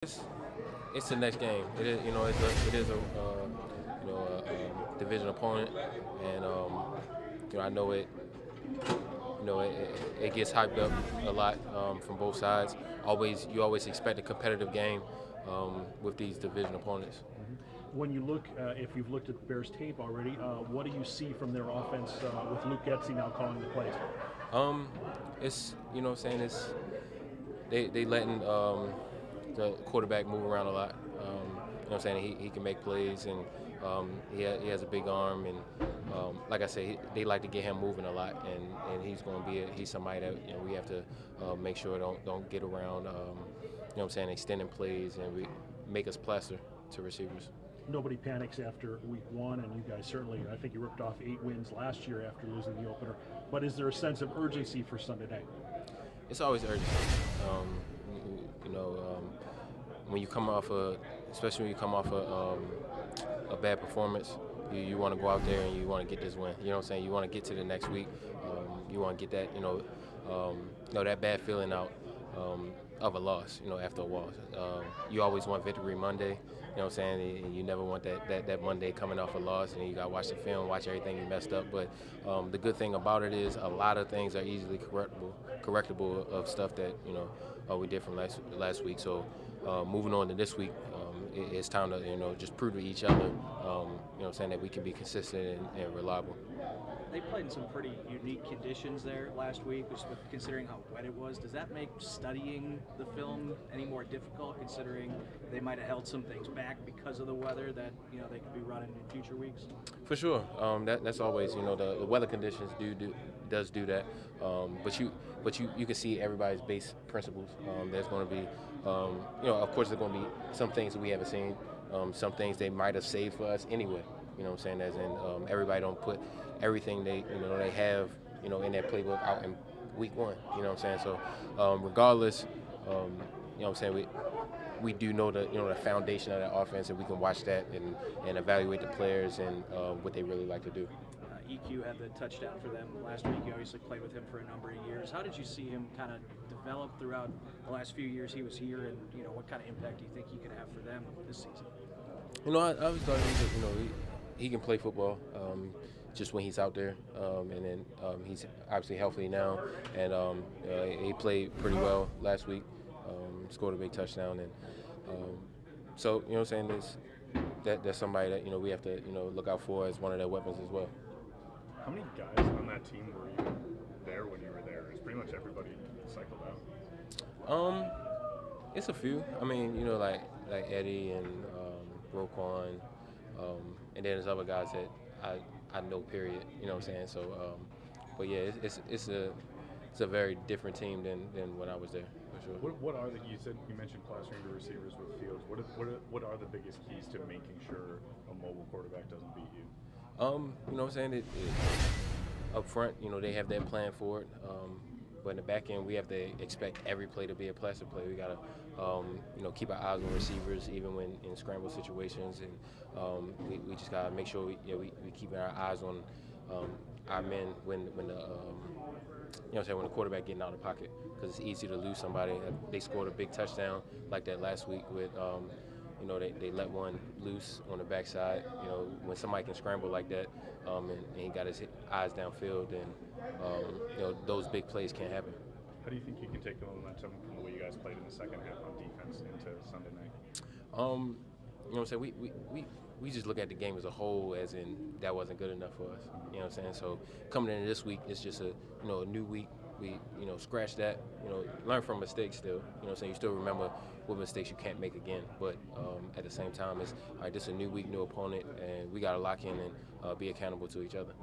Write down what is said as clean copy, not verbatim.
It's the next game. It is, a division opponent, and I know it gets hyped up a lot from both sides. You always expect a competitive game with these division opponents. When you look, if you've looked at Bears tape already, what do you see from their offense with Luke Getsy now calling the plays? It's they letting the quarterback move around a lot. He can make plays, and he has a big arm, and like I said, they like to get him moving a lot, and he's somebody that we have to make sure don't get around. Extending plays and we make us plaster to receivers. Nobody panics after week one, and you guys certainly, I think you ripped off 8 wins last year after losing the opener. But is there a sense of urgency for Sunday night? It's always urgent. When you come off especially when you come off a bad performance, you want to go out there and you want to get this win. You know what I'm saying? You want to get to the next week. You want to get that, that bad feeling out of a loss, after a loss. You always want victory Monday. You know what I'm saying? And you never want that Monday coming off a loss, and you got to watch the film, watch everything you messed up. But the good thing about it is a lot of things are easily correctable of stuff that we did from last week. So moving on to this week, it's time to just prove to each other, that we can be consistent and reliable. They played in some pretty unique conditions there last week, considering how wet it was. Does that make studying the film any more difficult, considering they might have held some things back because of the weather that they could be running in future weeks? For sure, that's always the weather conditions does do that. But you can see everybody's base principles. There's going to be of course there's going to be some things that we haven't seen, some things they might have saved for us anyway. You know what I'm saying? As in, everybody don't put everything they have in their playbook out in week one. You know what I'm saying? So regardless, we do know the foundation of that offense, and we can watch that and evaluate the players and what they really like to do. EQ had the touchdown for them last week. You obviously played with him for a number of years. How did you see him kind of develop throughout the last few years he was here, and what kind of impact do you think he could have for them this season? I always thought he can play football just when he's out there, and then he's obviously healthy now, and he played pretty well last week, scored a big touchdown, and so that's somebody that we have to look out for as one of their weapons as well. How many guys on that team were you there when you were there? Is pretty much everybody cycled out? It's a few. I mean, like Eddie and Roquan, and then there's other guys that I know. Period. You know what I'm saying? So, but yeah, it's a very different team than when I was there. For sure. What are you mentioned plastering the receivers with Fields. What are the biggest keys to making sure a mobile quarterback doesn't beat you? You know what I'm saying? Up front, they have that plan for it. But in the back end, we have to expect every play to be a plaster play. We gotta, keep our eyes on receivers even when in scramble situations, and we just gotta make sure we keep our eyes on our men when the quarterback getting out of the pocket, because it's easy to lose somebody. They scored a big touchdown like that last week with. They let one loose on the backside. When somebody can scramble like that, and he got his eyes downfield, and those big plays can't happen. How do you think you can take the momentum from the way you guys played in the second half on defense into Sunday night? We just look at the game as a whole, as in that wasn't good enough for us. You know what I'm saying? So coming into this week, it's just a new week. We scratch that, learn from mistakes still. You know what I'm saying? You still remember what mistakes you can't make again. But at the same time, it's all right, this is a new week, new opponent, and we got to lock in and be accountable to each other.